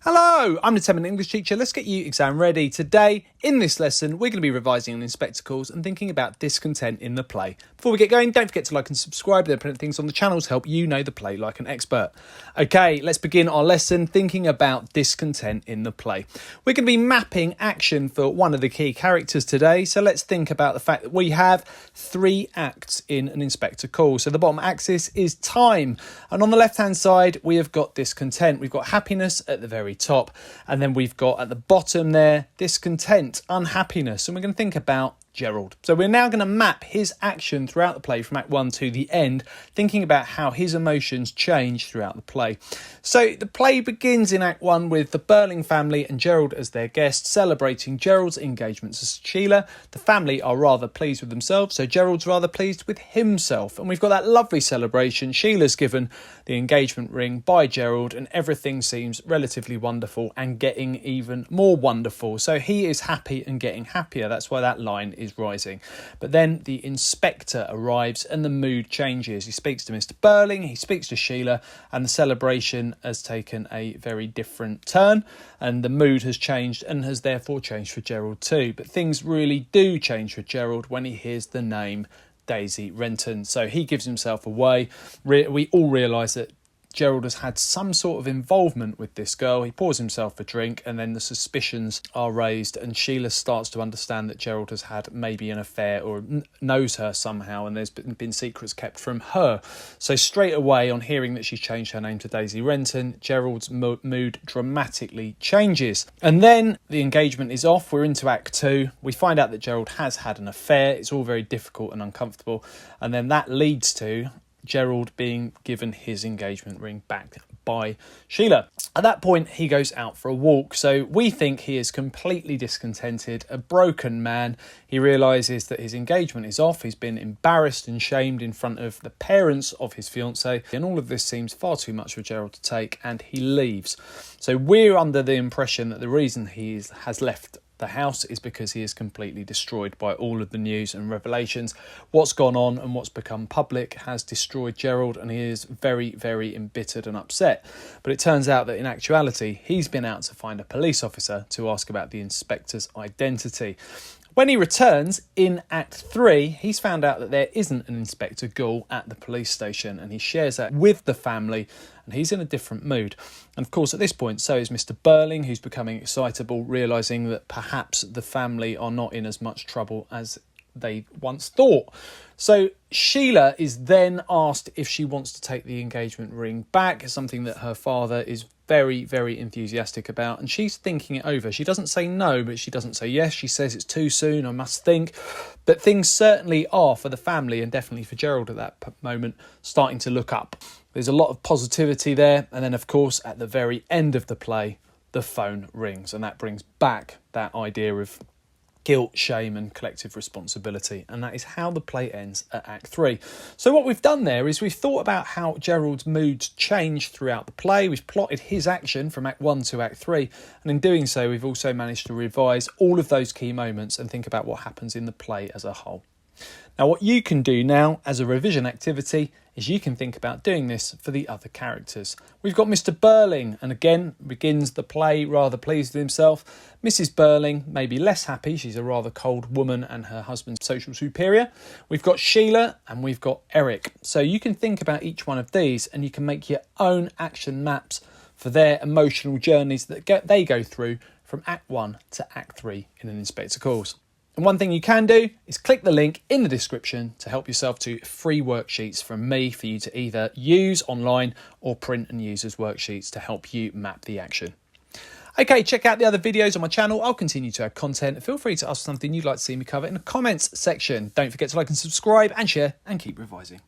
Hello, I'm the 10-minute English teacher. Let's get you exam ready. Today, in this lesson, we're going to be revising on spectacles and thinking about discontent in the play. Before we get going, don't forget to like and subscribe. There are plenty of things on the channel to help you know the play like an expert. Okay, let's begin our lesson thinking about discontent in the play. We're going to be mapping action for one of the key characters today. So let's think about the fact that we have 3 acts in an Inspector Calls. So the bottom axis is time. And on the left-hand side, we have got discontent. We've got happiness at the very top, and then we've got at the bottom there discontent, unhappiness, and we're going to think about Gerald. So we're now going to map his action throughout the play from Act 1 to the end, thinking about how his emotions change throughout the play. So the play begins in Act 1 with the Burling family and Gerald as their guests, celebrating Gerald's engagement to Sheila. The family are rather pleased with themselves, so Gerald's rather pleased with himself. And we've got that lovely celebration. Sheila's given the engagement ring by Gerald, and everything seems relatively wonderful and getting even more wonderful. So he is happy and getting happier. That's why that line is rising. But then the inspector arrives and the mood changes. He speaks to Mr. Burling, he speaks to Sheila, and the celebration has taken a very different turn, and the mood has changed and has therefore changed for Gerald too. But things really do change for Gerald when he hears the name Daisy Renton. So he gives himself away. We all realise that Gerald has had some sort of involvement with this girl. He pours himself a drink, and then the suspicions are raised, and Sheila starts to understand that Gerald has had maybe an affair or knows her somehow, and there's been secrets kept from her. So straight away, on hearing that she's changed her name to Daisy Renton, Gerald's mood dramatically changes. And then the engagement is off. We're into Act 2. We find out that Gerald has had an affair. It's all very difficult and uncomfortable, and then that leads to Gerald being given his engagement ring back by Sheila. At that point, he goes out for a walk. So we think he is completely discontented, a broken man. He realises that his engagement is off. He's been embarrassed and shamed in front of the parents of his fiancée. And all of this seems far too much for Gerald to take, and he leaves. So we're under the impression that the reason he has left the house is because he is completely destroyed by all of the news and revelations. What's gone on and what's become public has destroyed Gerald, and he is very, very embittered and upset. But it turns out that in actuality, he's been out to find a police officer to ask about the inspector's identity. When he returns in Act 3, he's found out that there isn't an Inspector Gould at the police station, and he shares that with the family, and he's in a different mood. And of course, at this point, so is Mr. Burling, who's becoming excitable, realising that perhaps the family are not in as much trouble as they once thought. So Sheila is then asked if she wants to take the engagement ring back, something that her father is very, very enthusiastic about, and she's thinking it over. She doesn't say no, but she doesn't say yes. She says it's too soon, I must think. But things certainly are for the family, and definitely for Gerald at that moment, starting to look up. There's a lot of positivity there, and then of course at the very end of the play, the phone rings, and that brings back that idea of guilt, shame and collective responsibility, and that is how the play ends at Act 3. So what we've done there is we've thought about how Gerald's moods change throughout the play. We've plotted his action from Act 1 to Act 3, and in doing so we've also managed to revise all of those key moments and think about what happens in the play as a whole. Now what you can do now as a revision activity is you can think about doing this for the other characters. We've got Mr. Burling, and again begins the play rather pleased with himself. Mrs. Burling may be less happy. She's a rather cold woman and her husband's social superior. We've got Sheila and we've got Eric. So you can think about each one of these, and you can make your own action maps for their emotional journeys that they go through from Act 1 to Act 3 in an Inspector Calls. And one thing you can do is click the link in the description to help yourself to free worksheets from me for you to either use online or print and use as worksheets to help you map the action. Okay, check out the other videos on my channel. I'll continue to add content. Feel free to ask something you'd like to see me cover in the comments section. Don't forget to like and subscribe and share, and keep revising.